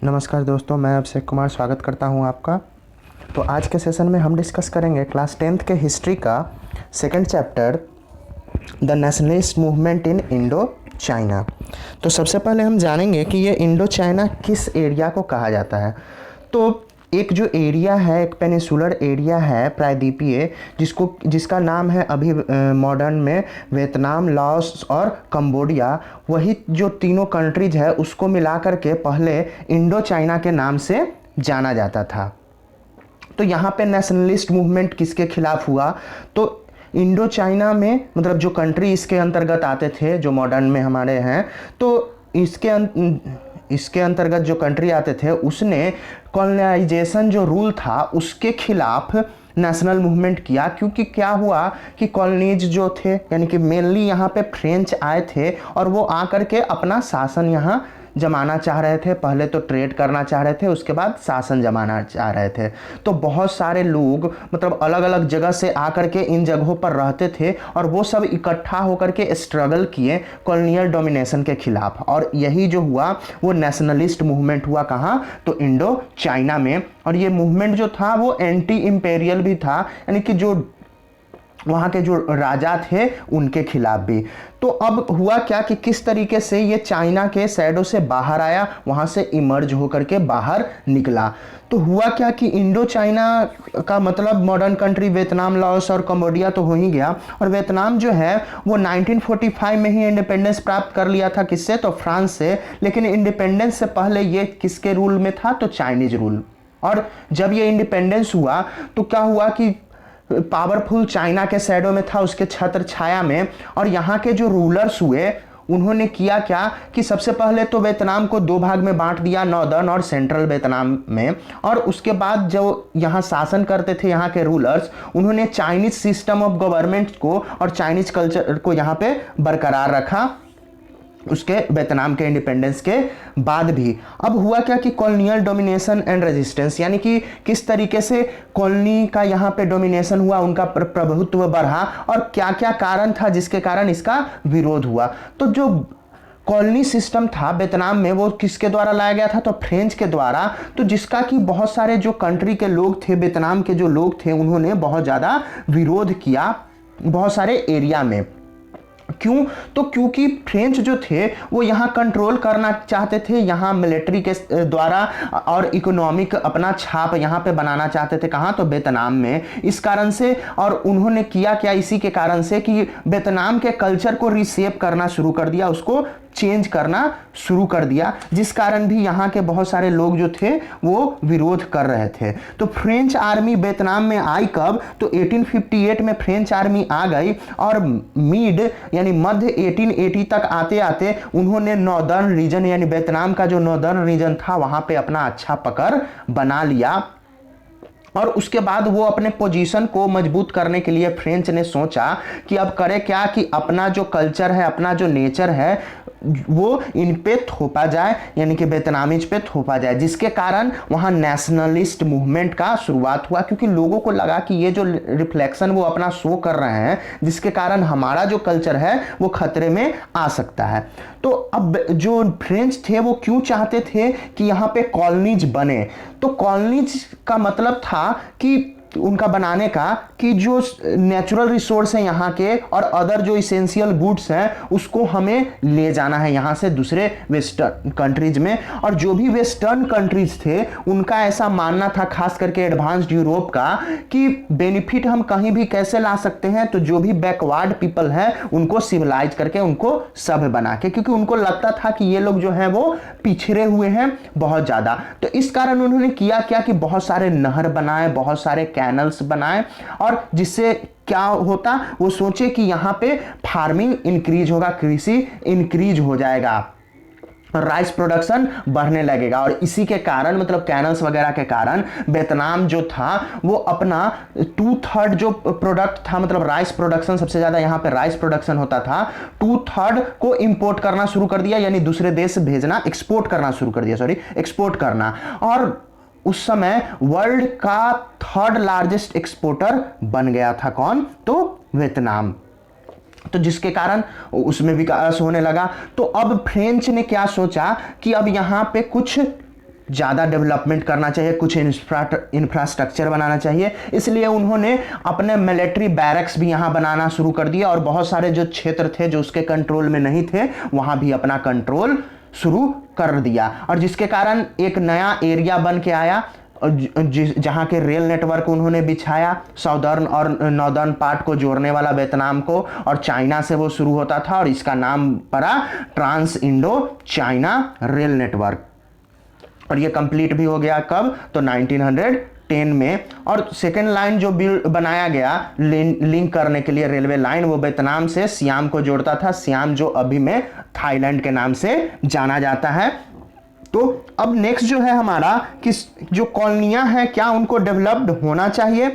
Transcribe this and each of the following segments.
नमस्कार दोस्तों, मैं अभिषेक कुमार स्वागत करता हूं आपका। तो आज के सेशन में हम डिस्कस करेंगे क्लास 10th के हिस्ट्री का second chapter the nationalist movement in Indo China. तो सबसे पहले हम जानेंगे कि ये इंडो चाइना किस एरिया को कहा जाता है। तो एक जो एरिया है, एक पेनिसुलर एरिया है प्रायद्वीपीय, जिसका नाम है अभी मॉडर्न में वियतनाम, लाओस और कंबोडिया। वही जो तीनों कंट्रीज है उसको मिला करके पहले इंडो चाइना के नाम से जाना जाता था। तो यहाँ पे नेशनलिस्ट मूवमेंट किसके खिलाफ हुआ? तो इंडो चाइना में मतलब जो कंट्री इसके अंतर्गत आते थे, जो मॉडर्न में हमारे हैं, तो इसके अंतर्गत जो कंट्री आते थे उसने कॉलोनाइजेशन जो रूल था उसके खिलाफ नेशनल मूवमेंट किया। क्योंकि क्या हुआ कि कॉलोनीज जो थे, यानी कि मेनली यहाँ पे फ्रेंच आए थे और वो आकर के अपना शासन यहाँ जमाना चाह रहे थे। पहले तो ट्रेड करना चाह रहे थे, उसके बाद शासन जमाना चाह रहे थे। तो बहुत सारे लोग मतलब अलग अलग जगह से आकर के इन जगहों पर रहते थे और वो सब इकट्ठा होकर के स्ट्रगल किए कॉलोनियल डोमिनेशन के खिलाफ। और यही जो हुआ वो नेशनलिस्ट मूवमेंट हुआ। कहाँ? तो इंडो चाइना में। और ये मूवमेंट जो था वो एंटी इंपेरियल भी था, यानी कि जो वहाँ के जो राजा थे उनके खिलाफ भी। तो अब हुआ क्या कि किस तरीके से ये चाइना के शैडो से बाहर आया, वहाँ से इमर्ज होकर के बाहर निकला। तो हुआ क्या कि इंडो चाइना का मतलब मॉडर्न कंट्री वियतनाम, लाओस और कंबोडिया तो हो ही गया। और वियतनाम जो है वो 1945 में ही इंडिपेंडेंस प्राप्त कर लिया था। किससे? तो फ्रांस से। लेकिन इंडिपेंडेंस से पहले ये किसके रूल में था? तो चाइनीज रूल। और जब ये इंडिपेंडेंस हुआ तो क्या हुआ कि पावरफुल चाइना के शैडो में था, उसके छत्र छाया में। और यहाँ के जो रूलर्स हुए उन्होंने किया क्या कि सबसे पहले तो वियतनाम को दो भाग में बांट दिया, नॉर्दर्न और सेंट्रल वियतनाम में। और उसके बाद जो यहाँ शासन करते थे यहाँ के रूलर्स, उन्होंने चाइनीज सिस्टम ऑफ गवर्नमेंट को और चाइनीज कल्चर को यहाँ पे बरकरार रखा उसके वियतनाम के इंडिपेंडेंस के बाद भी। अब हुआ क्या कि कॉलोनियल डोमिनेशन एंड रेजिस्टेंस, यानी कि किस तरीके से कॉलोनी का यहाँ पे डोमिनेशन हुआ, उनका प्रभुत्व बढ़ा और क्या क्या कारण था जिसके कारण इसका विरोध हुआ। तो जो कॉलोनी सिस्टम था वियतनाम में वो किसके द्वारा लाया गया था? तो फ्रेंच के द्वारा। तो जिसका कि बहुत सारे जो कंट्री के लोग थे, वियतनाम के जो लोग थे, उन्होंने बहुत ज़्यादा विरोध किया बहुत सारे एरिया में। क्यों? तो क्योंकि फ्रेंच जो थे वो यहाँ कंट्रोल करना चाहते थे, यहाँ मिलिट्री के द्वारा, और इकोनॉमिक अपना छाप यहाँ पे बनाना चाहते थे। कहाँ? तो वियतनाम में। इस कारण से और उन्होंने किया क्या इसी के कारण से कि वियतनाम के कल्चर को रीशेप करना शुरू कर दिया, उसको चेंज करना शुरू कर दिया, जिस कारण भी यहाँ के बहुत सारे लोग जो थे वो विरोध कर रहे थे। तो फ्रेंच आर्मी वियतनाम में आई कब? तो 1858 में फ्रेंच आर्मी आ गई और मिड यानी मध्य 1880 तक आते आते उन्होंने नॉर्दर्न रीजन यानी वियतनाम का जो नॉर्दर्न रीजन था वहां पे अपना अच्छा पकड़ बना लिया। और उसके बाद वो अपने पोजीशन को मजबूत करने के लिए फ्रेंच ने सोचा कि अब करे क्या कि अपना जो कल्चर है, अपना जो नेचर है वो इन पे थोपा जाए, यानी कि वियतनामीज पे थोपा जाए, जिसके कारण वहाँ नेशनलिस्ट मूवमेंट का शुरुआत हुआ। क्योंकि लोगों को लगा कि ये जो रिफ्लेक्शन वो अपना शो कर रहे हैं जिसके कारण हमारा जो कल्चर है वो खतरे में आ सकता है। तो अब जो फ्रेंच थे वो क्यों चाहते थे कि यहाँ पे कॉलोनीज बने? तो कॉलोनीज का मतलब था कि उनका बनाने का कि जो नेचुरल रिसोर्स हैं यहाँ के और अदर जो इसेंशियल गुड्स हैं उसको हमें ले जाना है यहाँ से दूसरे वेस्टर्न कंट्रीज में। और जो भी वेस्टर्न कंट्रीज थे उनका ऐसा मानना था, खास करके एडवांस्ड यूरोप का, कि बेनिफिट हम कहीं भी कैसे ला सकते हैं? तो जो भी बैकवर्ड पीपल हैं उनको सिविलाइज करके, उनको सभ्य बना के, क्योंकि उनको लगता था कि ये लोग जो हैं वो पिछड़े हुए हैं बहुत ज़्यादा। तो इस कारण उन्होंने किया क्या कि बहुत सारे नहर बनाए, बहुत सारे कैनल्स बनाए, और जिससे क्या होता वो सोचे कि यहाँ पे फार्मिंग इंक्रीज होगा, कृषि इंक्रीज हो जाएगा, राइस प्रोडक्शन बढ़ने लगेगा। और इसी के कारण मतलब कैनल्स वगैरह के कारण वियतनाम जो था वो अपना 2/3 जो प्रोडक्ट था, मतलब राइस प्रोडक्शन सबसे ज्यादा यहाँ पे राइस प्रोडक्शन होता था, 2/3 को इंपोर्ट करना शुरू कर दिया, यानी दूसरे देश भेजना, एक्सपोर्ट करना शुरू कर दिया, एक्सपोर्ट करना। और उस समय वर्ल्ड का 3rd लार्जेस्ट एक्सपोर्टर बन गया था। कौन? तो वियतनाम। तो जिसके कारण उसमें विकास होने लगा। तो अब फ्रेंच ने क्या सोचा कि अब यहाँ पे कुछ ज़्यादा डेवलपमेंट करना चाहिए, कुछ इंफ्रास्ट्रक्चर बनाना चाहिए, इसलिए उन्होंने अपने मिलिट्री बैरक्स भी यहाँ बनाना शुरू कर दिया और बहुत सारे जो क्षेत्र थे जो उसके कंट्रोल में नहीं थे वहाँ भी अपना कंट्रोल शुरू कर दिया। और जिसके कारण एक नया एरिया बन के आया जहाँ के रेल नेटवर्क उन्होंने बिछाया, साउदर्न और नॉर्दर्न पार्ट को जोड़ने वाला वियतनाम को, और चाइना से वो शुरू होता था और इसका नाम पड़ा trans Indo China rail network. और ये कंप्लीट भी हो गया कब, तो 1910 में। और सेकेंड लाइन जो बनाया गया लिंक करने के लिए रेलवे लाइन, वो वियतनाम से सियाम को जोड़ता था, सियाम जो अभी में थाईलैंड के नाम से जाना जाता है। तो अब नेक्स्ट जो है हमारा कि जो कॉलोनियां हैं क्या उनको डेवलप्ड होना चाहिए।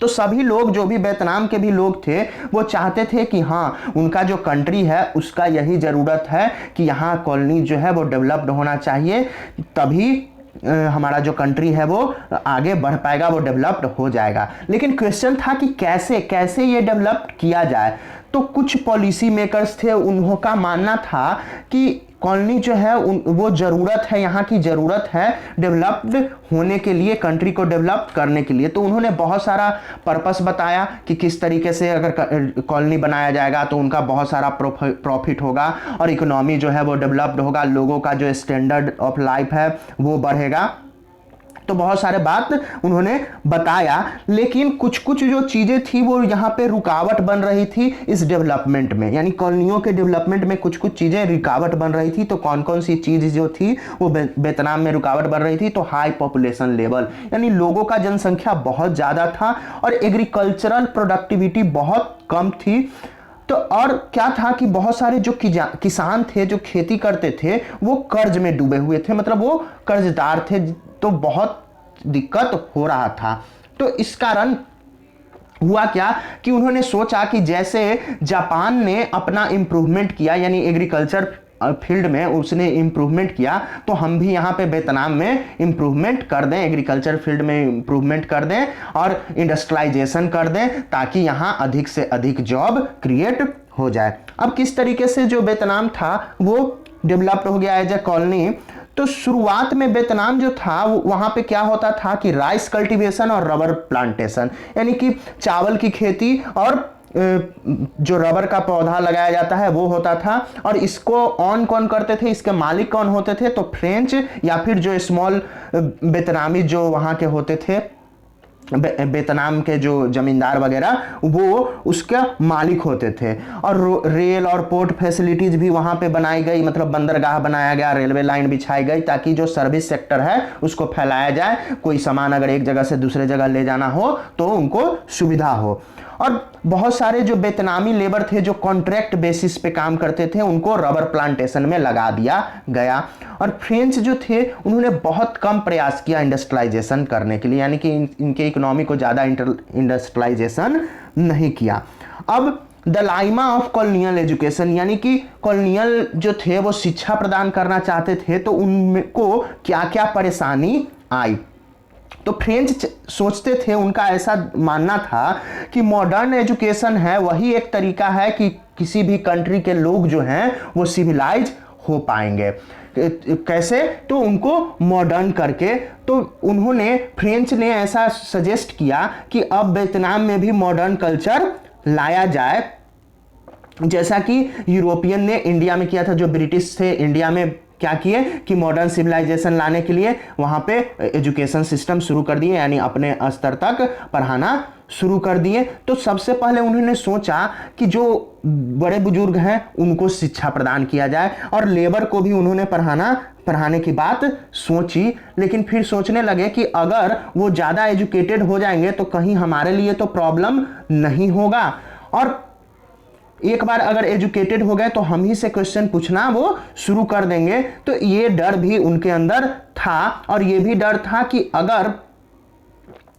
तो सभी लोग जो भी वियतनाम के भी लोग थे वो चाहते थे कि हाँ उनका जो कंट्री है उसका यही ज़रूरत है कि यहाँ कॉलोनी जो है वो डेवलप्ड होना चाहिए, तभी हमारा जो कंट्री है वो आगे बढ़ पाएगा, वो डेवलप्ड हो जाएगा। लेकिन क्वेश्चन था कि कैसे कैसे ये डेवलप्ड किया जाए। तो कुछ पॉलिसी मेकर्स थे, उनका मानना था कि कॉलोनी जो है वो ज़रूरत है, यहाँ की ज़रूरत है डेवलप्ड होने के लिए, कंट्री को डेवलप करने के लिए। तो उन्होंने बहुत सारा पर्पस बताया कि किस तरीके से अगर कॉलोनी बनाया जाएगा तो उनका बहुत सारा प्रॉफिट होगा और इकोनॉमी जो है वो डेवलप्ड होगा, लोगों का जो स्टैंडर्ड ऑफ लाइफ है वो बढ़ेगा। तो बहुत सारे बात उन्होंने बताया, लेकिन कुछ कुछ जो चीज़ें थी वो यहाँ पे रुकावट बन रही थी इस डेवलपमेंट में, यानी कॉलोनियों के डेवलपमेंट में कुछ कुछ चीज़ें रुकावट बन रही थी। तो कौन कौन सी चीज़ जो थी वो वियतनाम में रुकावट बन रही थी, तो हाई पॉपुलेशन लेवल, यानी लोगों का जनसंख्या बहुत ज़्यादा था और एग्रीकल्चरल प्रोडक्टिविटी बहुत कम थी। तो और क्या था कि बहुत सारे जो किसान थे जो खेती करते थे वो कर्ज में डूबे हुए थे, मतलब वो कर्जदार थे, तो बहुत दिक्कत हो रहा था। तो इस कारण हुआ क्या कि उन्होंने सोचा कि जैसे जापान ने अपना इम्प्रूवमेंट किया, यानी एग्रीकल्चर फील्ड में उसने इम्प्रूवमेंट किया, तो हम भी यहाँ पे वियतनाम में इम्प्रूवमेंट कर दें, एग्रीकल्चर फील्ड में इम्प्रूवमेंट कर दें और इंडस्ट्रियलाइजेशन कर दें, ताकि यहाँ अधिक से अधिक जॉब क्रिएट हो जाए। अब किस तरीके से जो वियतनाम था वो डेवलप्ड हो गया एज ए कॉलोनी। तो शुरुआत में वियतनाम जो था वहाँ पे क्या होता था कि राइस कल्टीवेशन और रबर प्लांटेशन, यानी कि चावल की खेती और जो रबर का पौधा लगाया जाता है वो होता था। और इसको ऑन कौन करते थे, इसके मालिक कौन होते थे, तो फ्रेंच या फिर जो स्मॉल वियतनामी जो वहाँ के होते थे, वियतनाम के जो जमींदार वगैरह वो उसका मालिक होते थे। और रेल और पोर्ट फैसिलिटीज भी वहाँ पे बनाई गई, मतलब बंदरगाह बनाया गया, रेलवे लाइन बिछाई गई, ताकि जो सर्विस सेक्टर है उसको फैलाया जाए, कोई सामान अगर एक जगह से दूसरे जगह ले जाना हो तो उनको सुविधा हो। और बहुत सारे जो वियतनामी लेबर थे जो कॉन्ट्रैक्ट बेसिस पे काम करते थे उनको रबर प्लांटेशन में लगा दिया गया। और फ्रेंच जो थे उन्होंने बहुत कम प्रयास किया इंडस्ट्रियलाइजेशन करने के लिए, यानी कि इनके इकोनॉमी को ज़्यादा इंडस्ट्रियलाइजेशन नहीं किया। अब द लाइमा ऑफ कॉलोनियल एजुकेशन, यानी कि कॉलोनियल जो थे वो शिक्षा प्रदान करना चाहते थे, तो उनको क्या क्या परेशानी आई। तो फ्रेंच सोचते थे, उनका ऐसा मानना था कि मॉडर्न एजुकेशन है वही एक तरीका है कि किसी भी कंट्री के लोग जो हैं वो सिविलाइज हो पाएंगे। कैसे, तो उनको मॉडर्न करके। तो उन्होंने फ्रेंच ने ऐसा सजेस्ट किया कि अब वियतनाम में भी मॉडर्न कल्चर लाया जाए, जैसा कि यूरोपियन ने इंडिया में किया था। जो ब्रिटिश थे इंडिया में क्या किए कि मॉडर्न सिविलाइजेशन लाने के लिए वहाँ पे एजुकेशन सिस्टम शुरू कर दिए, यानी अपने स्तर तक पढ़ाना शुरू कर दिए। तो सबसे पहले उन्होंने सोचा कि जो बड़े बुजुर्ग हैं उनको शिक्षा प्रदान किया जाए, और लेबर को भी उन्होंने पढ़ाने की बात सोची। लेकिन फिर सोचने लगे कि अगर वो ज़्यादा एजुकेटेड हो जाएंगे तो कहीं हमारे लिए तो प्रॉब्लम नहीं होगा, और एक बार अगर एजुकेटेड हो गए तो हम ही से क्वेश्चन पूछना वो शुरू कर देंगे। तो ये डर भी उनके अंदर था, और ये भी डर था कि अगर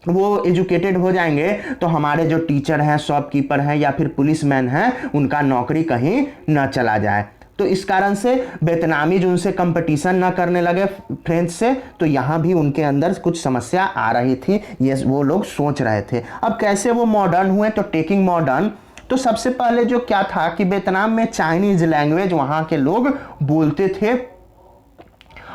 वो एजुकेटेड हो जाएंगे तो हमारे जो टीचर हैं, शॉपकीपर हैं या फिर पुलिसमैन हैं, उनका नौकरी कहीं न चला जाए। तो इस कारण से वियतनामी जो उनसे कंपटीशन न करने लगे फ्रेंच से, तो यहाँ भी उनके अंदर कुछ समस्या आ रही थी, ये वो लोग सोच रहे थे। अब कैसे वो मॉडर्न हुए, तो टेकिंग मॉडर्न। तो सबसे पहले जो क्या था कि वियतनाम में चाइनीज लैंग्वेज वहाँ के लोग बोलते थे,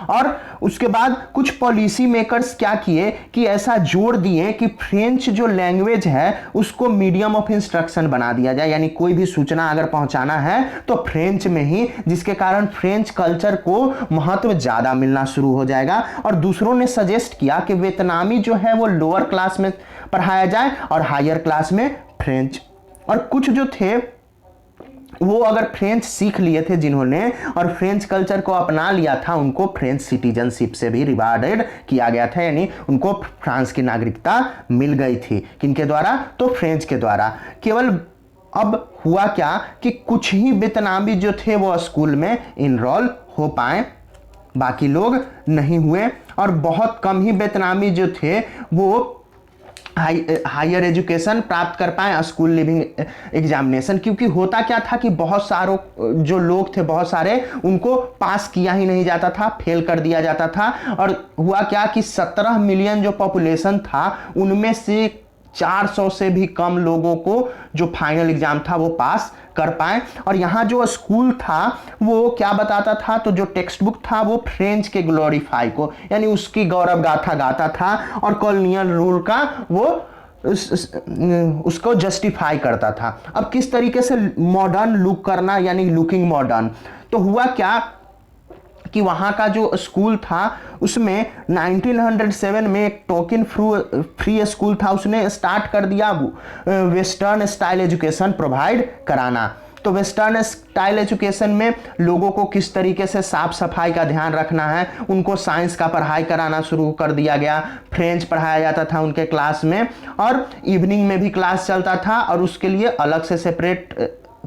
और उसके बाद कुछ पॉलिसी मेकर्स क्या किए कि ऐसा जोड़ दिए कि फ्रेंच जो लैंग्वेज है उसको मीडियम ऑफ इंस्ट्रक्शन बना दिया जाए, यानी कोई भी सूचना अगर पहुंचाना है तो फ्रेंच में ही, जिसके कारण फ्रेंच कल्चर को महत्व ज्यादा मिलना शुरू हो जाएगा। और दूसरों ने सजेस्ट किया कि वियतनामी जो है वो लोअर क्लास में पढ़ाया जाए और हायर क्लास में फ्रेंच। और कुछ जो थे वो अगर फ्रेंच सीख लिए थे जिन्होंने और फ्रेंच कल्चर को अपना लिया था, उनको फ्रेंच सिटीजनशिप से भी रिवार्डेड किया गया था, यानी उनको फ्रांस की नागरिकता मिल गई थी। किनके द्वारा? तो फ्रेंच के द्वारा। केवल अब हुआ क्या कि कुछ ही वियतनामी जो थे वो स्कूल में इनरोल हो पाए, बाकी लोग नहीं हुए। और बहुत कम ही वियतनामी जो थे वो हायर एजुकेशन प्राप्त कर पाए स्कूल लिविंग एग्जामिनेशन, क्योंकि होता क्या था कि बहुत सारों जो लोग थे, बहुत सारे, उनको पास किया ही नहीं जाता था, फेल कर दिया जाता था। और हुआ क्या कि 17 मिलियन जो पॉपुलेशन था उनमें से 400 से भी कम लोगों को जो फाइनल एग्जाम था वो पास कर पाए। और यहाँ जो स्कूल था वो क्या बताता था, तो जो टेक्स्ट बुक था वो फ्रेंच के ग्लोरीफाई को, यानी उसकी गौरव गाथा गाता था और कॉलोनियल रूल का वो उसको जस्टिफाई करता था। अब किस तरीके से मॉडर्न लुक करना, यानी लुकिंग मॉडर्न। तो हुआ क्या कि वहाँ का जो स्कूल था उसमें 1907 में एक टोकन फ्री स्कूल था, उसने स्टार्ट कर दिया वेस्टर्न स्टाइल एजुकेशन प्रोवाइड कराना। तो वेस्टर्न स्टाइल एजुकेशन में लोगों को किस तरीके से साफ सफाई का ध्यान रखना है, उनको साइंस का पढ़ाई कराना शुरू कर दिया गया। फ्रेंच पढ़ाया जाता था उनके क्लास में और इवनिंग में भी क्लास चलता था और उसके लिए अलग से सेपरेट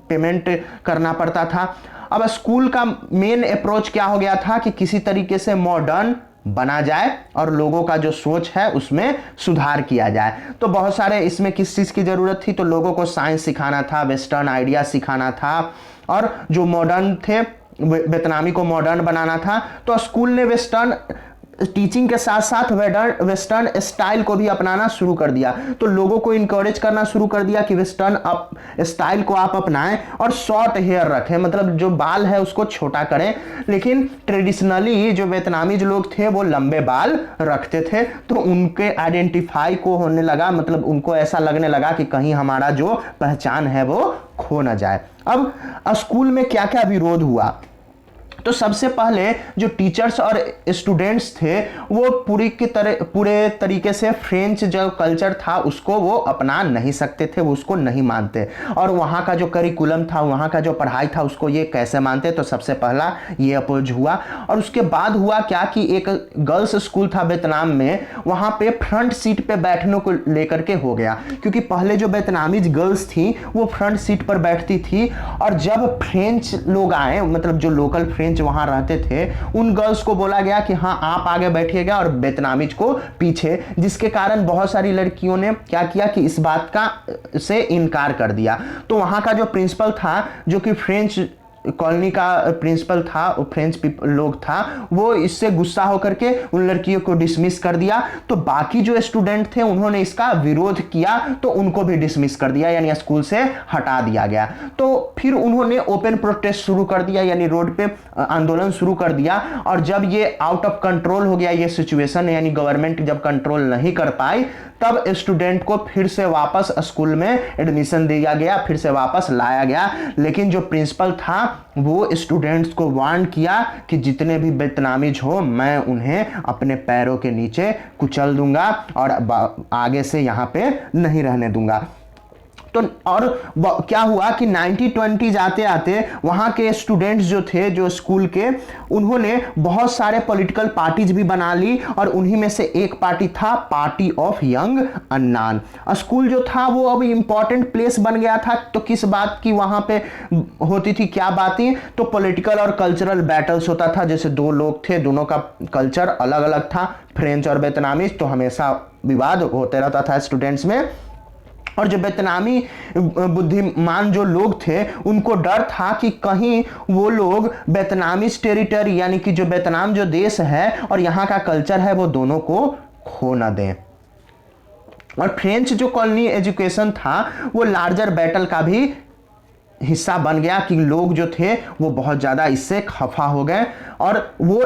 पेमेंट करना पड़ता था। अब स्कूल का मेन अप्रोच क्या हो गया था कि किसी तरीके से मॉडर्न बना जाए और लोगों का जो सोच है उसमें सुधार किया जाए। तो बहुत सारे इसमें किस चीज़ की ज़रूरत थी, तो लोगों को साइंस सिखाना था, वेस्टर्न आइडिया सिखाना था और जो मॉडर्न थे वियतनामी को मॉडर्न बनाना था। तो स्कूल ने वेस्टर्न टीचिंग के साथ साथ वेस्टर्न स्टाइल को भी अपनाना शुरू कर दिया। तो लोगों को इनकरेज करना शुरू कर दिया कि वेस्टर्न स्टाइल को आप अपनाएं और शॉर्ट हेयर रखें, मतलब जो बाल है उसको छोटा करें। लेकिन ट्रेडिशनली जो वियतनामी जो लोग थे वो लंबे बाल रखते थे, तो उनके आइडेंटिफाई को होने लगा, मतलब उनको ऐसा लगने लगा कि कहीं हमारा जो पहचान है वो खो ना जाए। अब स्कूल में क्या क्या विरोध हुआ, तो सबसे पहले जो टीचर्स और स्टूडेंट्स थे वो पूरे तरीके से फ्रेंच जो कल्चर था उसको वो अपना नहीं सकते थे, वो उसको नहीं मानते। और वहाँ का जो करिकुलम था, वहाँ का जो पढ़ाई था उसको ये कैसे मानते, तो सबसे पहला ये अपोज हुआ। और उसके बाद हुआ क्या कि एक गर्ल्स स्कूल था वियतनाम में, वहाँ पे फ्रंट सीट पे बैठने को लेकर के हो गया, क्योंकि पहले जो वियतनामीज गर्ल्स थी वो फ्रंट सीट पर बैठती थी और जब फ्रेंच लोग आए, मतलब जो लोकल फ्रेंच वहां रहते थे, उन गर्ल्स को बोला गया कि हाँ आप आगे बैठिएगा और वियतनामीज को पीछे, जिसके कारण बहुत सारी लड़कियों ने क्या किया कि इस बात का से इनकार कर दिया। तो वहां का जो प्रिंसिपल था, जो कि फ्रेंच कॉलोनी का प्रिंसिपल था, फ्रेंच लोग था, वो इससे गुस्सा होकर के उन लड़कियों को डिसमिस कर दिया। तो बाकी जो स्टूडेंट थे उन्होंने इसका विरोध किया तो उनको भी डिसमिस कर दिया, यानी स्कूल से हटा दिया गया। तो फिर उन्होंने ओपन प्रोटेस्ट शुरू कर दिया, यानी रोड पे आंदोलन शुरू कर दिया। और जब ये आउट ऑफ कंट्रोल हो गया ये सिचुएशन, यानी गवर्नमेंट जब कंट्रोल नहीं कर पाई, तब स्टूडेंट को फिर से वापस स्कूल में एडमिशन दिया गया, फिर से वापस लाया गया। लेकिन जो प्रिंसिपल था वो स्टूडेंट्स को वार्न किया कि जितने भी वियतनामीज हो मैं उन्हें अपने पैरों के नीचे कुचल दूंगा और आगे से यहाँ पे नहीं रहने दूंगा। तो और क्या हुआ कि 1920 आते आते वहाँ के स्टूडेंट्स जो थे, जो स्कूल के, उन्होंने बहुत सारे पॉलिटिकल पार्टीज भी बना ली और उन्हीं में से एक पार्टी था party of young Annan. School जो था वो अब इम्पॉर्टेंट प्लेस बन गया था। तो किस बात की वहाँ पे होती थी, क्या बातें, तो पॉलिटिकल और कल्चरल बैटल्स होता था। जैसे दो लोग थे, दोनों का कल्चर अलग अलग था, फ्रेंच और वियतनामीज, तो हमेशा विवाद होते रहता था स्टूडेंट्स में। और जो वियतनामी बुद्धिमान जो लोग थे उनको डर था कि कहीं वो लोग वियतनामीज टेरिटरी, यानी कि जो वियतनाम जो देश है और यहाँ का कल्चर है, वो दोनों को खो न दें। और फ्रेंच जो कॉलोनी एजुकेशन था वो लार्जर बैटल का भी हिस्सा बन गया कि लोग जो थे वो बहुत ज़्यादा इससे खफा हो गए और वो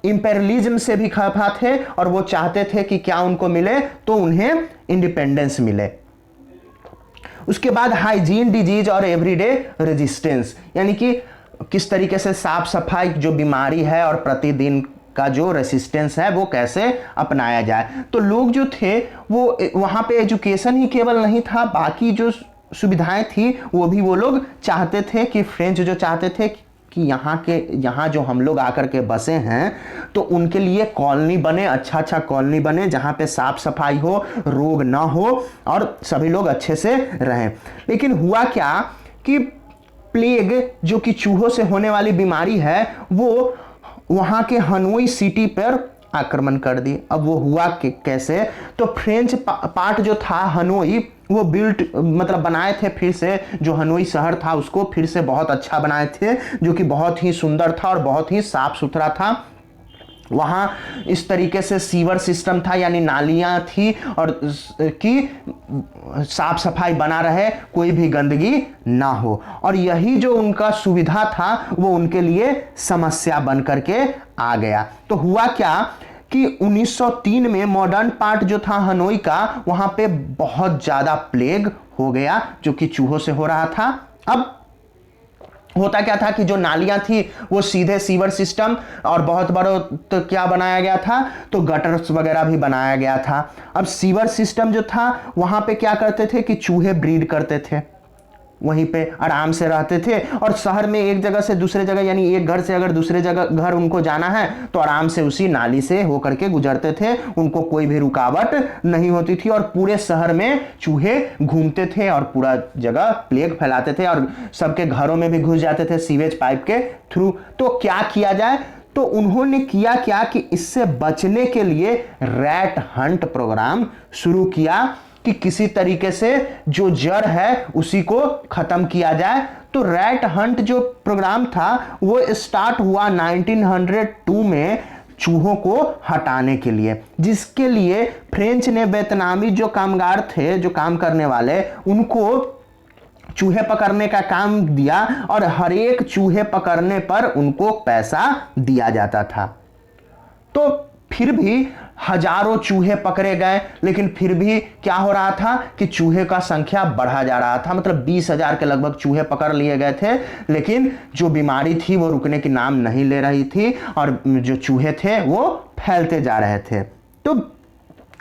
इंपेरियलिज्म से भी खफा थे और वो चाहते थे कि क्या उनको मिले, तो उन्हें इंडिपेंडेंस मिले। उसके बाद हाइजीन डिजीज और एवरीडे रेजिस्टेंस, यानी कि किस तरीके से साफ सफाई जो बीमारी है और प्रतिदिन का जो रेसिस्टेंस है वो कैसे अपनाया जाए। तो लोग जो थे वो वहाँ पे एजुकेशन ही केवल नहीं था, बाकी जो सुविधाएं थी वो भी वो लोग चाहते थे कि फ्रेंच जो चाहते थे कि यहाँ जो हम लोग आकर के बसे हैं तो उनके लिए कॉलोनी बने, अच्छा कॉलोनी बने जहाँ पे साफ सफाई हो, रोग ना हो और सभी लोग अच्छे से रहें। लेकिन हुआ क्या कि प्लेग जो कि चूहों से होने वाली बीमारी है वो वहाँ के हनोई सिटी पर आक्रमण कर दी। अब वो हुआ कैसे, तो फ्रेंच पार्ट जो था हनोई वो मतलब बनाए थे फिर से, जो हनोई शहर था उसको फिर से बहुत अच्छा बनाए थे, जो कि बहुत ही सुंदर था और बहुत ही साफ सुथरा था। वहाँ इस तरीके से सीवर सिस्टम था, यानी नालियाँ थी और कि साफ सफाई बना रहे, कोई भी गंदगी ना हो। और यही जो उनका सुविधा था वो उनके लिए समस्या बन करके आ गया। तो हुआ क्या कि 1903 में मॉडर्न पार्ट जो था हनोई का, वहाँ पे बहुत ज़्यादा प्लेग हो गया जो कि चूहों से हो रहा था। अब होता क्या था कि जो नालियां थी वो सीधे सीवर सिस्टम और बहुत बड़ा तो क्या बनाया गया था, तो गटर्स वगैरह भी बनाया गया था। अब सीवर सिस्टम जो था वहां पे क्या करते थे कि चूहे ब्रीड करते थे, वहीं पे आराम से रहते थे और शहर में एक जगह से दूसरे जगह, यानी एक घर से अगर दूसरे जगह घर उनको जाना है तो आराम से उसी नाली से होकर के गुजरते थे, उनको कोई भी रुकावट नहीं होती थी और पूरे शहर में चूहे घूमते थे और पूरा जगह प्लेग फैलाते थे और सबके घरों में भी घुस जाते थे सीवेज पाइप के थ्रू। तो क्या किया जाए, तो उन्होंने किया क्या कि इससे बचने के लिए रैट हंट प्रोग्राम शुरू किया कि किसी तरीके से जो जड़ है उसी को खत्म किया जाए। तो रैट हंट जो प्रोग्राम था वो स्टार्ट हुआ 1902 में चूहों को हटाने के लिए, जिसके लिए फ्रेंच ने वियतनामी जो कामगार थे, जो काम करने वाले, उनको चूहे पकड़ने का काम दिया और हर एक चूहे पकड़ने पर उनको पैसा दिया जाता था। तो फिर भी हजारों चूहे पकड़े गए, लेकिन फिर भी क्या हो रहा था कि चूहे का संख्या बढ़ा जा रहा था। मतलब 20,000 के लगभग चूहे पकड़ लिए गए थे, लेकिन जो बीमारी थी वो रुकने की नाम नहीं ले रही थी और जो चूहे थे वो फैलते जा रहे थे। तो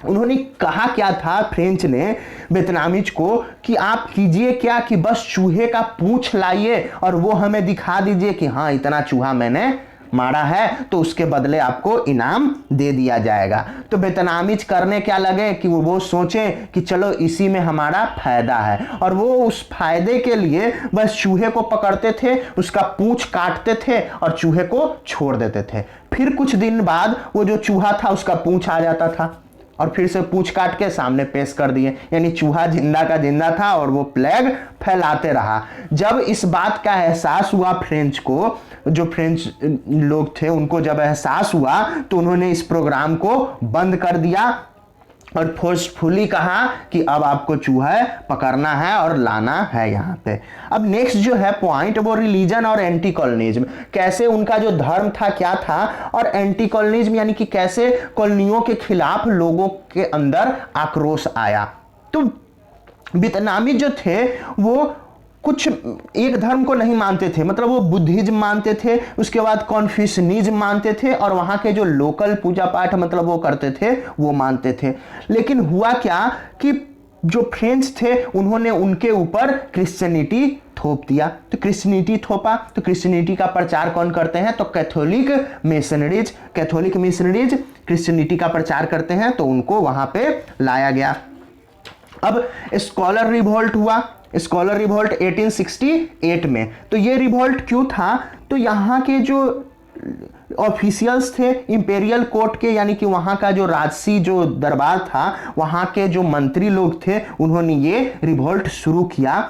उन्होंने कहा क्या था फ्रेंच ने वियतनामीज को कि आप कीजिए क्या कि बस चूहे का पूंछ लाइए और वो हमें दिखा दीजिए कि हाँ इतना चूहा मैंने मारा है, तो उसके बदले आपको इनाम दे दिया जाएगा। तो वियतनामीज करने क्या लगे कि वो सोचें कि चलो इसी में हमारा फायदा है, और वो उस फायदे के लिए बस चूहे को पकड़ते थे, उसका पूंछ काटते थे और चूहे को छोड़ देते थे। फिर कुछ दिन बाद वो जो चूहा था उसका पूंछ आ जाता था और फिर से पूंछ काट के सामने पेश कर दिए, यानी चूहा जिंदा का जिंदा था और वो प्लेग फैलाते रहा। जब इस बात का एहसास हुआ फ्रेंच को, जो फ्रेंच लोग थे उनको जब एहसास हुआ तो उन्होंने इस प्रोग्राम को बंद कर दिया और फोर्सफुली कहा कि अब आपको चूहा पकड़ना है और लाना है यहाँ पे। अब नेक्स्ट जो है पॉइंट वो रिलीजन और एंटी कॉलोनिज्म, कैसे उनका जो धर्म था क्या था, और एंटी कॉलोनिज्म यानी कि कैसे कॉलोनियों के खिलाफ लोगों के अंदर आक्रोश आया। तो वियतनामी जो थे वो कुछ एक धर्म को नहीं मानते थे, मतलब वो बुद्धिज्म मानते थे, उसके बाद कॉन्फ्यूशनिज्म मानते थे और वहाँ के जो लोकल पूजा पाठ मतलब वो करते थे वो मानते थे। लेकिन हुआ क्या कि जो फ्रेंच थे उन्होंने उनके ऊपर क्रिश्चियनिटी थोप दिया। तो क्रिश्चियनिटी थोपा तो क्रिश्चियनिटी का प्रचार कौन करते हैं, तो कैथोलिक मिशनरीज क्रिश्चियनिटी का प्रचार करते हैं, तो उनको वहाँ पे लाया गया। अब स्कॉलर रिवोल्ट हुआ, स्कॉलर रिवोल्ट 1868 में। तो ये रिवोल्ट क्यों था, तो यहाँ के जो ऑफिशियल्स थे इंपेरियल कोर्ट के, यानी कि वहाँ का जो राजसी जो दरबार था, वहाँ के जो मंत्री लोग थे, उन्होंने ये रिवोल्ट शुरू किया।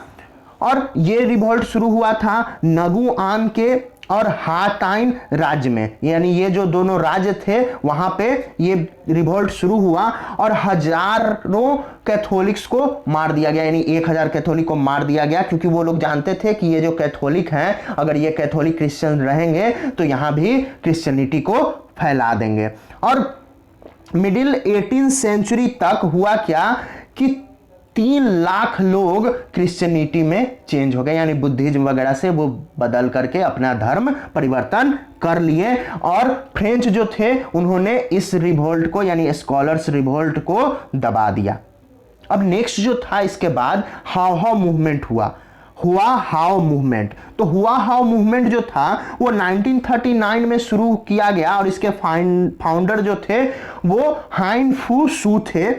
और ये रिवोल्ट शुरू हुआ था नगुआन के और हाटाइन राज्य में, यानी ये जो दोनों राज्य थे वहां पे ये रिवोल्ट शुरू हुआ और हजारों कैथोलिक्स को मार दिया गया, यानी 1000 कैथोलिक को मार दिया गया, क्योंकि वो लोग जानते थे कि ये जो कैथोलिक हैं अगर ये कैथोलिक क्रिश्चियन रहेंगे तो यहाँ भी क्रिश्चियनिटी को फैला देंगे। और मिडिल 18 सेंचुरी तक हुआ क्या कि 3 लाख लोग क्रिश्चियनिटी में चेंज हो गए, यानी बुद्धिज्म वगैरह से वो बदल करके अपना धर्म परिवर्तन कर लिए। और फ्रेंच जो थे उन्होंने इस रिवोल्ट को यानी स्कॉलर्स रिवोल्ट को दबा दिया। अब नेक्स्ट जो था इसके बाद हाउ हाउ मूवमेंट हुआ हाउ मूवमेंट। तो हुआ हाउ मूवमेंट जो था वो 1939 में शुरू किया गया और इसके फाउंडर जो थे वो हाइन फू सू थे।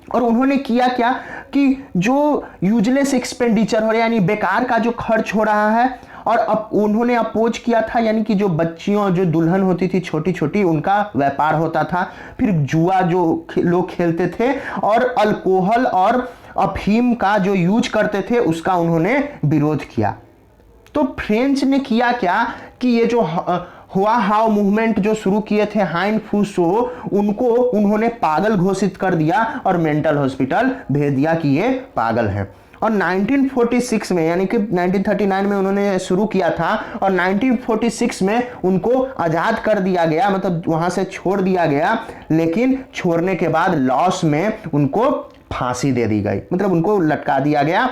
और उन्होंने किया क्या कि जो यूजलेस एक्सपेंडिचर हो रहा है यानी बेकार का जो खर्च हो रहा है, और अब उन्होंने अपोज किया था यानी कि जो बच्चियों जो दुल्हन होती थी छोटी छोटी उनका व्यापार होता था, फिर जुआ जो लोग खेलते थे, और अल्कोहल और अफीम का जो यूज करते थे उसका उन्होंने विरोध किया। तो फ्रेंच ने किया क्या कि ये जो हुआ हाउ मूवमेंट जो शुरू किए थे हाइन फू सो, उनको उन्होंने पागल घोषित कर दिया और मेंटल हॉस्पिटल भेज दिया कि ये पागल हैं। और 1946 में यानी कि 1939 में उन्होंने शुरू किया था और 1946 में उनको आज़ाद कर दिया गया, मतलब वहाँ से छोड़ दिया गया। लेकिन छोड़ने के बाद लॉस में उनको फांसी दे दी गई, मतलब उनको लटका दिया गया।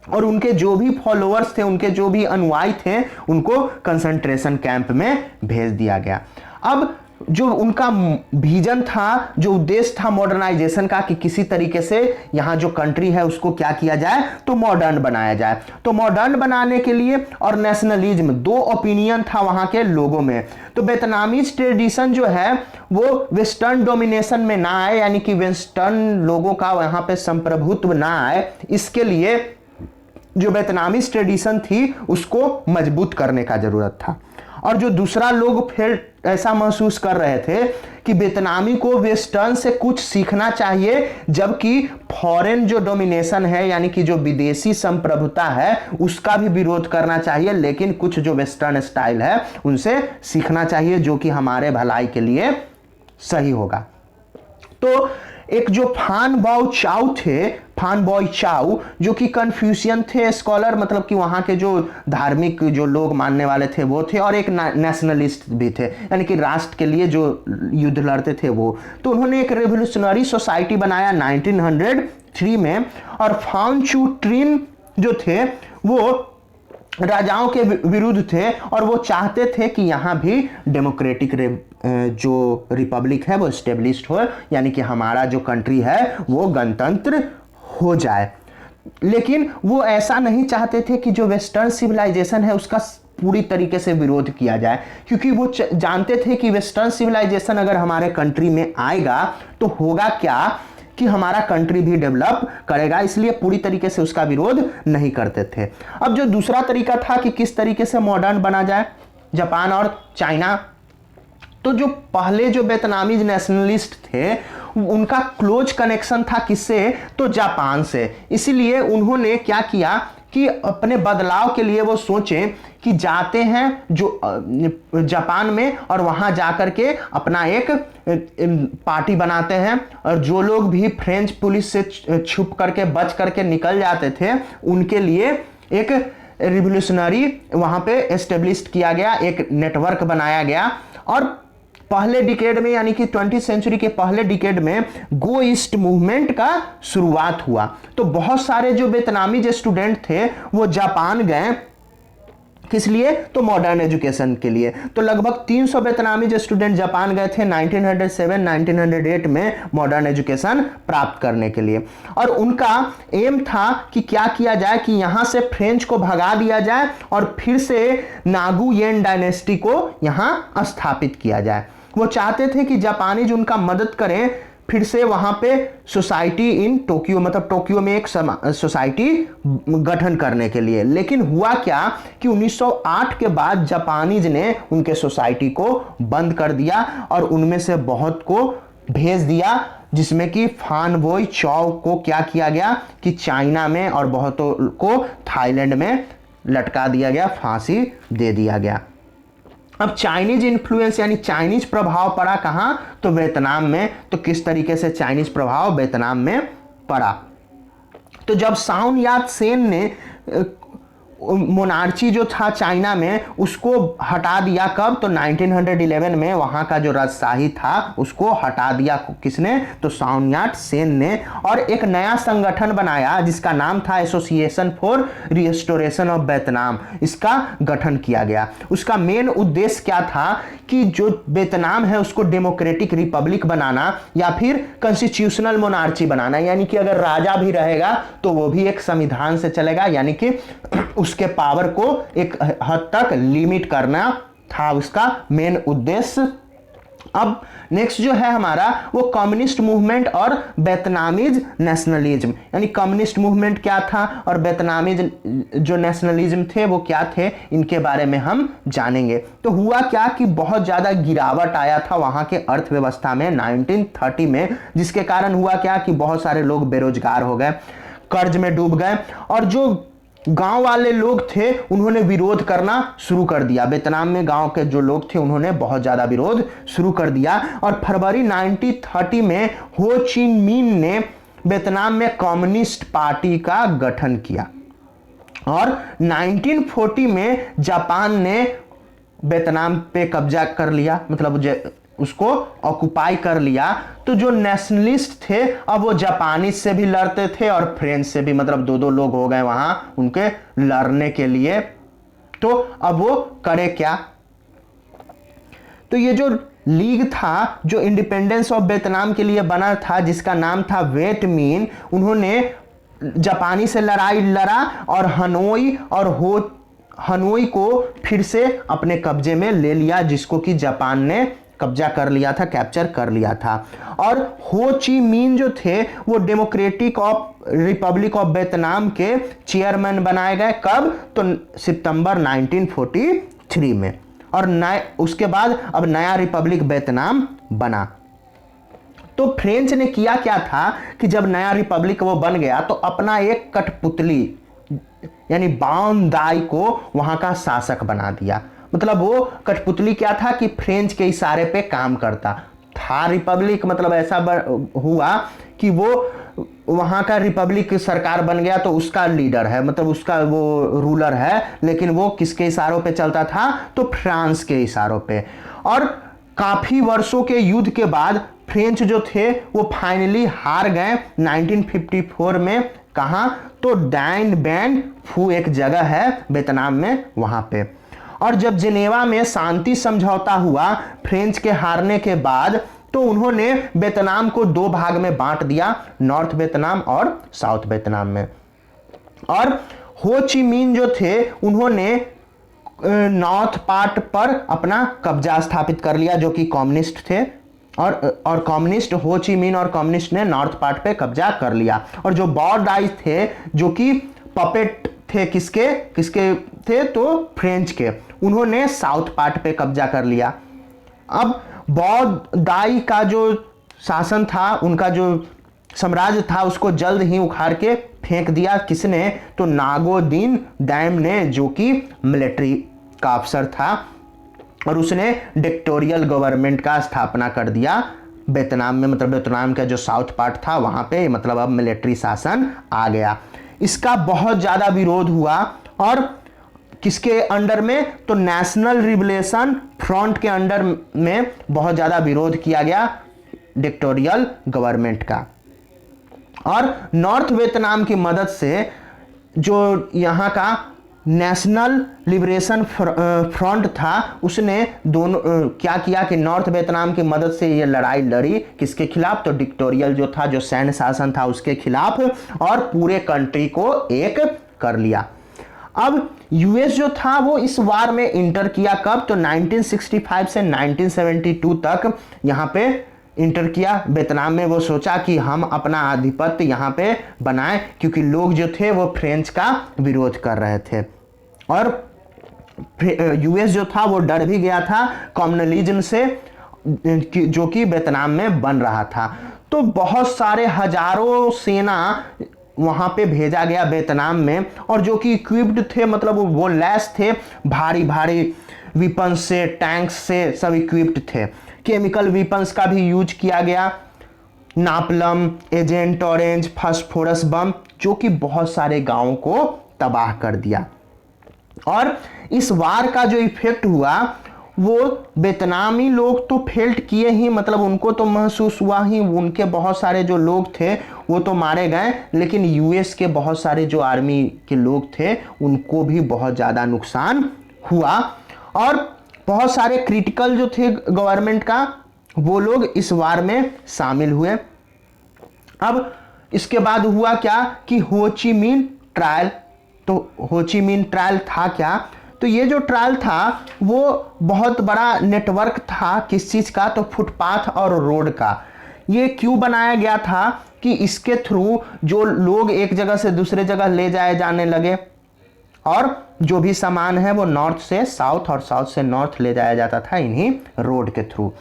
और उनके जो भी फॉलोअर्स थे, उनके जो भी अनुयायी थे, उनको कंसंट्रेशन कैंप में भेज दिया गया। अब जो उनका विजन था, जो उद्देश्य था मॉडर्नाइजेशन का कि किसी तरीके से यहाँ जो कंट्री है उसको क्या किया जाए तो मॉडर्न बनाया जाए। तो मॉडर्न बनाने के लिए और नेशनलिज्म, दो ओपिनियन था वहाँ के लोगों में। तो वियतनामीज ट्रेडिशन जो है वो वेस्टर्न डोमिनेशन में ना आए, यानी कि वेस्टर्न लोगों का वहाँ पे संप्रभुत्व ना आए, इसके लिए जो वियतनामीज ट्रेडिशन थी उसको मजबूत करने का जरूरत था। और जो दूसरा लोग फिर ऐसा महसूस कर रहे थे कि वियतनामी को वेस्टर्न से कुछ सीखना चाहिए, जबकि फॉरेन जो डोमिनेशन है यानी कि जो विदेशी संप्रभुता है उसका भी विरोध करना चाहिए, लेकिन कुछ जो वेस्टर्न स्टाइल है उनसे सीखना चाहिए जो कि हमारे भलाई के लिए सही होगा। तो एक जो फान बाओ चाउ थे, फान बॉय चाउ, जो कि कन्फ्यूशियन थे स्कॉलर, मतलब कि वहाँ के जो धार्मिक जो लोग मानने वाले थे वो थे, और एक नेशनलिस्ट भी थे यानी कि राष्ट्र के लिए जो युद्ध लड़ते थे वो। तो उन्होंने एक रेवोल्यूशनरी सोसाइटी बनाया 1903 में, और फान चू ट्रिन जो थे वो राजाओं के विरुद्ध थे और वो चाहते थे कि यहाँ भी डेमोक्रेटिक जो रिपब्लिक है वो स्टेब्लिश्ड हो, यानी कि हमारा जो कंट्री है वो गणतंत्र हो जाए। लेकिन वो ऐसा नहीं चाहते थे कि जो वेस्टर्न सिविलाइजेशन है उसका पूरी तरीके से विरोध किया जाए, क्योंकि वो जानते थे कि वेस्टर्न सिविलाइजेशन अगर हमारे कंट्री में आएगा तो होगा क्या कि हमारा कंट्री भी डेवलप करेगा, इसलिए पूरी तरीके से उसका विरोध नहीं करते थे। अब जो दूसरा तरीका था कि किस तरीके से मॉडर्न बना जाए, जापान और चाइना। तो जो पहले जो वियतनामीज नेशनलिस्ट थे उनका क्लोज कनेक्शन था किससे, तो जापान से। इसीलिए उन्होंने क्या किया कि अपने बदलाव के लिए वो सोचे कि जाते हैं जो जापान में और वहां जाकर के अपना एक पार्टी बनाते हैं, और जो लोग भी फ्रेंच पुलिस से छुप करके बच करके निकल जाते थे उनके लिए एक रिवोल्यूशनरी वहां पे एस्टेब्लिश किया गया, एक नेटवर्क बनाया गया। और पहले डिकेड में यानी कि 20वीं सेंचुरी के पहले डिकेड में गो ईस्ट मूवमेंट का शुरुआत हुआ। तो बहुत सारे जो वियतनामी जो स्टूडेंट थे वो जापान गए, किस लिए, तो मॉडर्न एजुकेशन के लिए। तो लगभग 300 वियतनामी जो स्टूडेंट जापान गए थे 1907-1908 में मॉडर्न एजुकेशन प्राप्त करने के लिए। और उनका एम था कि क्या किया जाए कि यहाँ से फ्रेंच को भगा दिया जाए और फिर से नागुयेन डायनेस्टी को यहाँ स्थापित किया जाए। वो चाहते थे कि जापानीज उनका मदद करें फिर से वहां पे सोसाइटी इन टोक्यो, मतलब टोक्यो में एक सोसाइटी गठन करने के लिए। लेकिन हुआ क्या कि 1908 के बाद जापानीज ने उनके सोसाइटी को बंद कर दिया और उनमें से बहुत को भेज दिया, जिसमें कि फान बॉय चाउ को क्या किया गया कि चाइना में और बहुतों को थाईलैंड में लटका दिया गया, फांसी दे दिया गया। अब चाइनीज इन्फ्लुएंस यानी चाइनीज प्रभाव पड़ा कहां, तो वियतनाम में। तो किस तरीके से चाइनीज प्रभाव वियतनाम में पड़ा, तो जब साउन यात सेन ने मोनार्ची जो था चाइना में उसको हटा दिया। कब? तो 1911 में वहां का जो राजशाही था उसको हटा दिया। किसने? तो सन याट सेन ने। और एक नया संगठन बनाया जिसका नाम था association for restoration of Vietnam. इसका गठन किया गया। उसका मेन उद्देश्य क्या था कि जो वियतनाम है उसको डेमोक्रेटिक रिपब्लिक बनाना या फिर कॉन्स्टिट्यूशनल मोनार्ची बनाना, यानी कि अगर राजा भी रहेगा तो वो भी एक संविधान से चलेगा, यानी कि उसके पावर को एक हद तक लिमिट करना था उसका मेन उद्देश्य। अब नेक्स्ट जो है हमारा वो कम्युनिस्ट मूवमेंट और वियतनामीज नेशनलिज्म, यानी कम्युनिस्ट मूवमेंट क्या था और वियतनामीज जो नेशनलिज्म थे वो क्या थे, इनके बारे में हम जानेंगे। तो हुआ क्या कि बहुत ज़्यादा गिरावट आया था वहाँ के अर्थव्यवस्था में 1930 में, जिसके कारण हुआ क्या कि बहुत सारे लोग बेरोजगार हो गए, कर्ज में डूब गए, और जो गांव वाले लोग थे उन्होंने विरोध करना शुरू कर दिया। वियतनाम में गांव के जो लोग थे उन्होंने बहुत ज़्यादा विरोध शुरू कर दिया और फरवरी 1930 में हो ची मिन ने वियतनाम में कम्युनिस्ट पार्टी का गठन किया। और 1940 में जापान ने वियतनाम पे कब्जा कर लिया, मतलब उसको ऑक्युपाई कर लिया। तो जो नेशनलिस्ट थे अब वो जापानीज से भी लड़ते थे और फ्रेंच से भी, मतलब दो लोग हो गए वहां उनके लड़ने के लिए। तो अब वो करे क्या? तो ये जो लीग था जो इंडिपेंडेंस ऑफ वियतनाम के लिए बना था जिसका नाम था वियत मिन, उन्होंने जापानी से लड़ाई लड़ा और हनोई को फिर से अपने कब्जे में ले लिया, जिसको कि जापान ने कब्जा कर लिया था, कैप्चर कर लिया था। और हो ची मिन जो थे वो डेमोक्रेटिक रिपब्लिक ऑफ वियतनाम के चेयरमैन बनाए गए। कब? तो सितंबर 1943 में। और उसके बाद अब नया रिपब्लिक वियतनाम बना। तो फ्रेंच ने किया क्या था कि जब नया रिपब्लिक वो बन गया तो अपना एक कठपुतली यानी बान दाई को वहां का शासक बना दिया। मतलब वो कठपुतली क्या था कि फ्रेंच के इशारे पे काम करता था। रिपब्लिक मतलब ऐसा हुआ कि वो वहां का रिपब्लिक सरकार बन गया तो उसका लीडर है, मतलब उसका वो रूलर है, लेकिन वो किसके इशारों पे चलता था? तो फ्रांस के इशारों पे। और काफी वर्षों के युद्ध के बाद फ्रेंच जो थे वो फाइनली हार गए 1954 में। कहां? तो डाइन बैंड फू एक जगह है वियतनाम में, वहां पे। और जब जिनेवा में शांति समझौता हुआ फ्रेंच के हारने के बाद, तो उन्होंने वियतनाम को दो भाग में बांट दिया, नॉर्थ वियतनाम और साउथ वियतनाम में। और हो ची मिन जो थे उन्होंने नॉर्थ पार्ट पर अपना कब्जा स्थापित कर लिया, जो कि कम्युनिस्ट थे। और कम्युनिस्ट हो ची मिन और कम्युनिस्ट ने नॉर्थ पार्ट पे कब्जा कर लिया। और जो बॉड राइज थे जो कि पपेट थे, किसके थे? तो फ्रेंच के, उन्होंने साउथ पार्ट पे कब्जा कर लिया। अब बौद्ध दाई का जो शासन था, उनका जो साम्राज्य था, उसको जल्द ही उखाड़ के फेंक दिया। किसने? तो नागोदीन डैम ने, जो कि मिलिट्री का अफसर था, और उसने डिक्टोरियल गवर्नमेंट का स्थापना कर दिया वियतनाम में। मतलब वियतनाम का जो साउथ पार्ट था वहां पे, मतलब अब मिलिट्री शासन आ गया। इसका बहुत ज्यादा विरोध हुआ और किसके अंडर में? तो नेशनल रिबलेशन फ्रंट के अंडर में बहुत ज्यादा विरोध किया गया डिक्टोरियल गवर्नमेंट का। और नॉर्थ वियतनाम की मदद से जो यहाँ का नेशनल लिबरेशन फ्रंट था, उसने दोनों क्या किया कि नॉर्थ वियतनाम की मदद से ये लड़ाई लड़ी। किसके खिलाफ? तो डिक्टोरियल जो था, जो सैन्य शासन था, उसके खिलाफ, और पूरे कंट्री को एक कर लिया। अब यूएस जो था वो इस वार में इंटर किया। कब? तो 1965 से 1972 तक यहाँ पे इंटर किया वियतनाम में। वो सोचा कि हम अपना आधिपत्य यहाँ पे बनाएं, क्योंकि लोग जो थे वो फ्रेंच का विरोध कर रहे थे। और यूएस जो था वो डर भी गया था कम्युनलिज्म से, जो कि वियतनाम में बन रहा था। तो बहुत सारे हजारों सेना वहां पे भेजा गया वियतनाम में, और जो कि इक्विप्ड थे, मतलब वो लैस थे, भारी भारी विपन्स से, टैंक्स से सब इक्विप्ड थे। केमिकल वेपन्स का भी यूज किया गया, नापलम, एजेंट ऑरेंज, फास्फोरस बम, जो कि बहुत सारे गांवों को तबाह कर दिया। और इस वार का जो इफेक्ट हुआ वो वियतनामी लोग तो फेल्ट किए ही, मतलब उनको तो महसूस हुआ ही, उनके बहुत सारे जो लोग थे वो तो मारे गए, लेकिन यूएस के बहुत सारे जो आर्मी के लोग थे उनको भी बहुत ज़्यादा नुकसान हुआ। और बहुत सारे क्रिटिकल जो थे गवर्नमेंट का वो लोग इस वार में शामिल हुए। अब इसके बाद हुआ क्या कि हो ची मिन ट्रायल। तो हो ची मिन ट्रायल था क्या, तो ये जो ट्रायल था वो बहुत बड़ा नेटवर्क था। किस चीज़ का, तो फुटपाथ और रोड का। ये क्यों बनाया गया था कि इसके थ्रू जो लोग एक जगह से दूसरे जगह ले जाए जाने लगे, और जो भी सामान है वो नॉर्थ से साउथ और साउथ से नॉर्थ ले जाया जाता था इन्हीं रोड के थ्रू।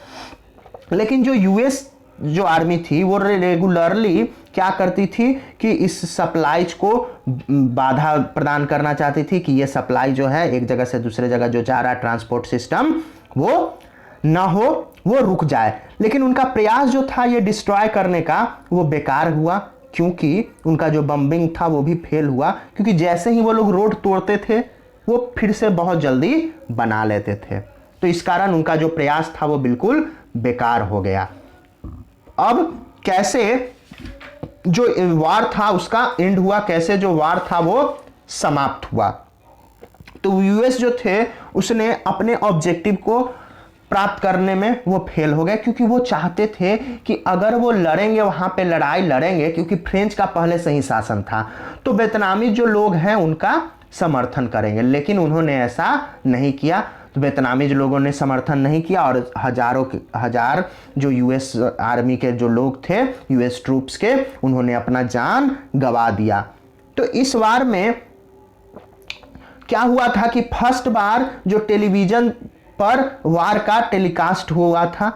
लेकिन जो यूएस जो आर्मी थी वो रेगुलरली क्या करती थी कि इस सप्लाईज को बाधा प्रदान करना चाहती थी कि ये सप्लाई जो है एक जगह से दूसरे जगह जो जा रहा ट्रांसपोर्ट सिस्टम वो ना हो, वो रुक जाए। लेकिन उनका प्रयास जो था ये डिस्ट्रॉय करने का वो बेकार हुआ, क्योंकि उनका जो बम्बिंग था वो भी फेल हुआ, क्योंकि जैसे ही वो लोग रोड तोड़ते थे वो फिर से बहुत जल्दी बना लेते थे। तो इस कारण उनका जो प्रयास था वो बिल्कुल बेकार हो गया। अब कैसे जो वार था उसका एंड हुआ, कैसे जो वार था वो समाप्त हुआ। तो यूएस जो थे उसने अपने ऑब्जेक्टिव को प्राप्त करने में वो फेल हो गए, क्योंकि वो चाहते थे कि अगर वो लड़ेंगे, वहां पे लड़ाई लड़ेंगे, क्योंकि फ्रेंच का पहले से ही शासन था, तो वियतनामी जो लोग हैं उनका समर्थन करेंगे। लेकिन उन्होंने ऐसा नहीं किया। तो वियतनामी जो लोगों ने समर्थन नहीं किया और हजार जो यूएस आर्मी के जो लोग थे, यूएस ट्रूप्स के, उन्होंने अपना जान गंवा दिया। तो इस वार में क्या हुआ था कि फर्स्ट बार जो टेलीविजन पर वार का टेलीकास्ट हुआ था,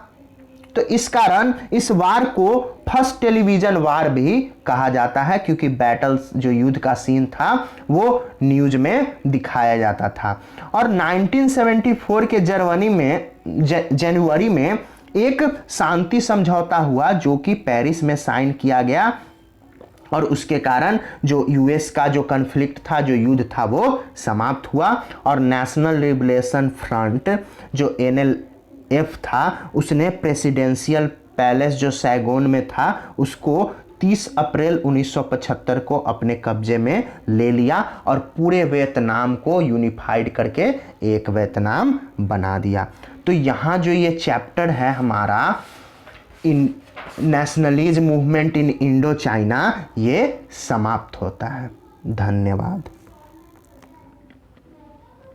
तो इस कारण इस वार को फर्स्ट टेलीविजन वार भी कहा जाता है, क्योंकि बैटल्स जो युद्ध का सीन था वो न्यूज में दिखाया जाता था। और 1974 के जनवरी में एक शांति समझौता हुआ जो कि पेरिस में साइन किया गया, और उसके कारण जो यूएस का जो कॉन्फ्लिक्ट था, जो युद्ध था, वो समाप्त हुआ। और नेशनल लिबरेशन फ्रंट जो एनएलएफ था उसने प्रेसिडेंशियल पैलेस जो सैगोन में था उसको 30 अप्रैल 1975 को अपने कब्जे में ले लिया और पूरे वियतनाम को यूनिफाइड करके एक वियतनाम बना दिया। तो यहाँ जो ये चैप्टर है हमारा in nationalism movement in Indochina, ये समाप्त होता है। धन्यवाद।